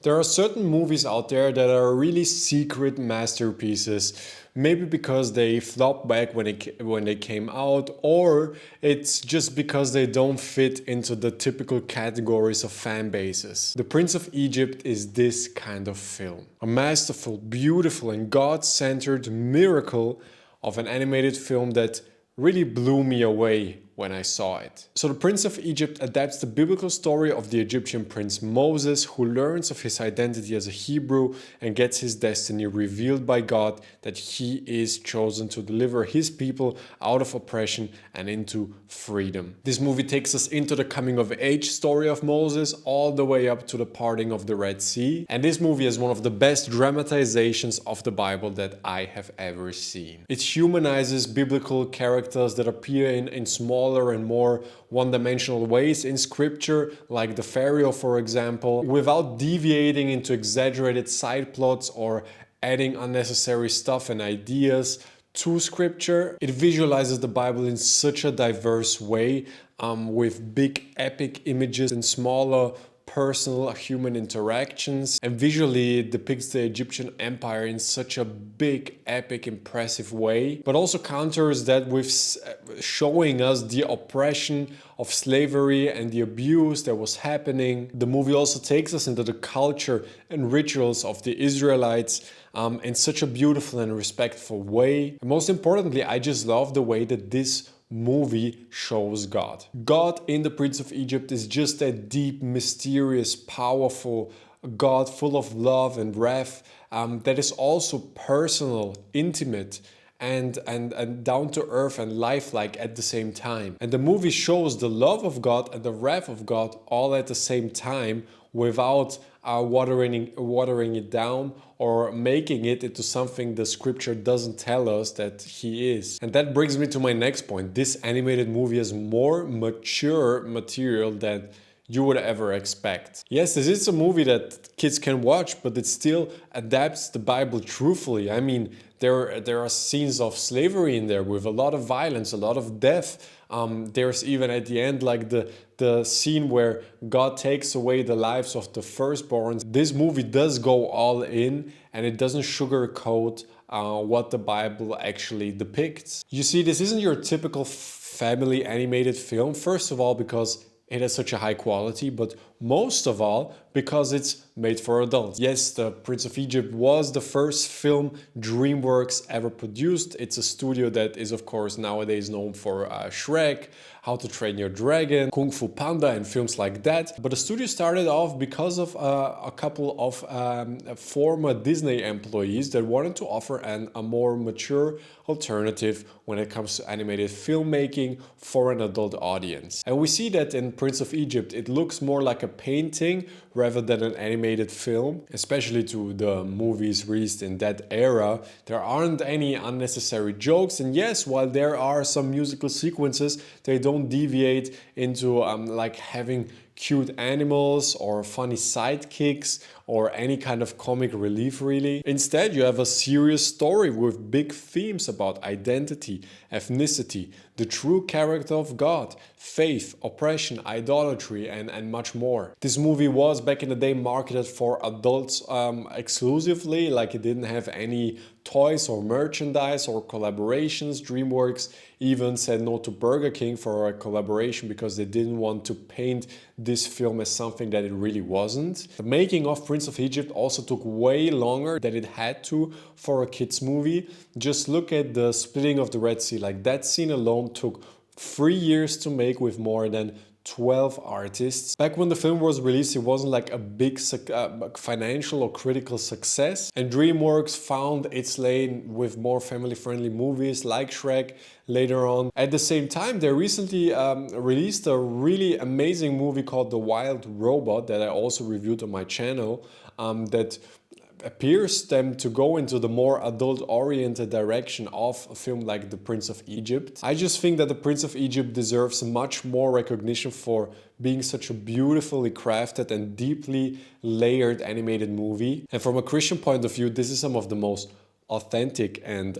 There are certain movies out there that are really secret masterpieces, maybe because they flopped back when they came out, or it's just because they don't fit into the typical categories of fan bases. The Prince of Egypt is this kind of film. A masterful, beautiful, and God-centered miracle of an animated film that really blew me away when I saw it. So The Prince of Egypt adapts the biblical story of the Egyptian prince Moses, who learns of his identity as a Hebrew and gets his destiny revealed by God, that he is chosen to deliver his people out of oppression and into freedom. This movie takes us into the coming of age story of Moses all the way up to the parting of the Red Sea. And this movie is one of the best dramatizations of the Bible that I have ever seen. It humanizes biblical characters that appear in smaller and more one-dimensional ways in scripture, like the Pharaoh, for example, without deviating into exaggerated side plots or adding unnecessary stuff and ideas to scripture. It visualizes the Bible in such a diverse way, with big epic images and smaller personal human interactions, and visually it depicts the Egyptian empire in such a big, epic, impressive way, but also counters that with showing us the oppression of slavery and the abuse that was happening. The movie also takes us into the culture and rituals of the Israelites in such a beautiful and respectful way. And most importantly, I just love the way that this movie shows God. God in The Prince of Egypt is just that deep, mysterious, powerful God full of love and wrath, that is also personal, intimate, and down to earth and lifelike at the same time. And the movie shows the love of God and the wrath of God all at the same time, without watering it down or making it into something the scripture doesn't tell us that he is. And that brings me to my next point. This animated movie has more mature material than you would ever expect. Yes, this is a movie that kids can watch, but it still adapts the Bible truthfully. I mean, there are scenes of slavery in there with a lot of violence, a lot of death. There's even at the end like the scene where God takes away the lives of the firstborns. This movie does go all in, and it doesn't sugarcoat what the Bible actually depicts. You see, this isn't your typical family animated film, first of all because it has such a high quality, but most of all because it's made for adults. Yes, The Prince of Egypt was the first film DreamWorks ever produced. It's a studio that is of course nowadays known for Shrek, How to Train Your Dragon, Kung Fu Panda and films like that. But the studio started off because of a couple of former Disney employees that wanted to offer a more mature alternative when it comes to animated filmmaking for an adult audience. And we see that in Prince of Egypt, it looks more like a painting rather than an animated film, especially to the movies released in that era. There aren't any unnecessary jokes, and yes, while there are some musical sequences, they don't deviate into like having cute animals or funny sidekicks or any kind of comic relief really. Instead, you have a serious story with big themes about identity, ethnicity, the true character of God, faith, oppression, idolatry, and much more. This movie was back in the day marketed for adults exclusively, like it didn't have any toys or merchandise or collaborations. DreamWorks even said no to Burger King for a collaboration because they didn't want to paint this film as something that it really wasn't. The making of Prince of Egypt also took way longer than it had to for a kids movie. Just look at the splitting of the Red Sea. Like that scene alone took 3 years to make with more than 12 artists. Back when the film was released, it wasn't like a big financial or critical success, and DreamWorks found its lane with more family-friendly movies like Shrek later on. At the same time, they recently released a really amazing movie called The Wild Robot that I also reviewed on my channel, that appears them to go into the more adult-oriented direction of a film like The Prince of Egypt. I just think that The Prince of Egypt deserves much more recognition for being such a beautifully crafted and deeply layered animated movie. And from a Christian point of view, this is some of the most authentic and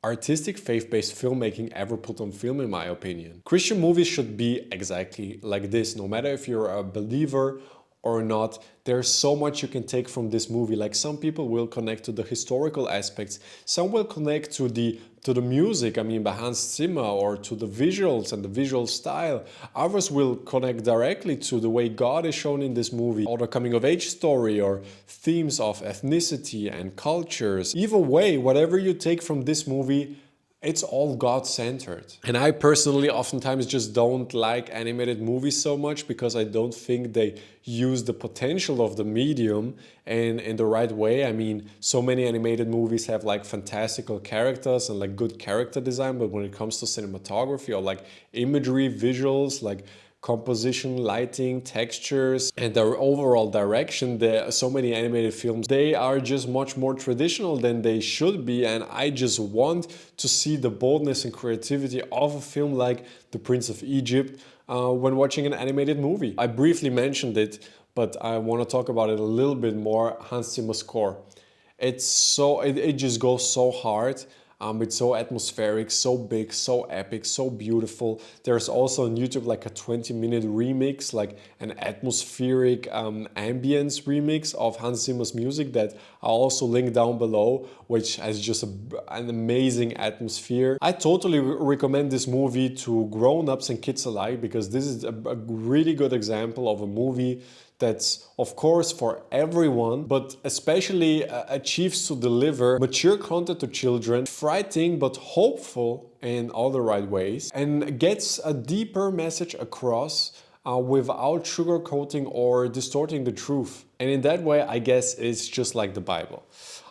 artistic faith-based filmmaking ever put on film, in my opinion. Christian movies should be exactly like this, no matter if you're a believer or not, there's so much you can take from this movie. Like some people will connect to the historical aspects, some will connect to the music, I mean by Hans Zimmer, or to the visuals and the visual style. Others will connect directly to the way God is shown in this movie, or the coming of age story, or themes of ethnicity and cultures. Either way, whatever you take from this movie, it's all God-centered. And I personally oftentimes just don't like animated movies so much because I don't think they use the potential of the medium in the right way. I mean, so many animated movies have like fantastical characters and like good character design, but when it comes to cinematography or like imagery, visuals, like composition, lighting, textures, and their overall direction, there are so many animated films, they are just much more traditional than they should be, and I just want to see the boldness and creativity of a film like The Prince of Egypt when watching an animated movie. I briefly mentioned it, but I want to talk about it a little bit more. Hans Zimmer's score. It just goes so hard. It's so atmospheric, so big, so epic, so beautiful. There's also on YouTube like a 20-minute remix, like an atmospheric ambience remix of Hans Zimmer's music that I'll also link down below, which has just an amazing atmosphere. I totally recommend this movie to grown-ups and kids alike because this is a really good example of a movie that's of course for everyone, but especially achieves to deliver mature content to children, frightening but hopeful in all the right ways, and gets a deeper message across without sugarcoating or distorting the truth. And in that way, I guess it's just like the Bible.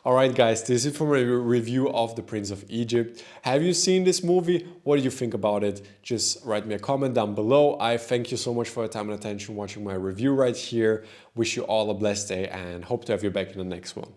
Alright guys, this is from a review of The Prince of Egypt. Have you seen this movie? What do you think about it? Just write me a comment down below. I thank you so much for your time and attention watching my review right here. Wish you all a blessed day and hope to have you back in the next one.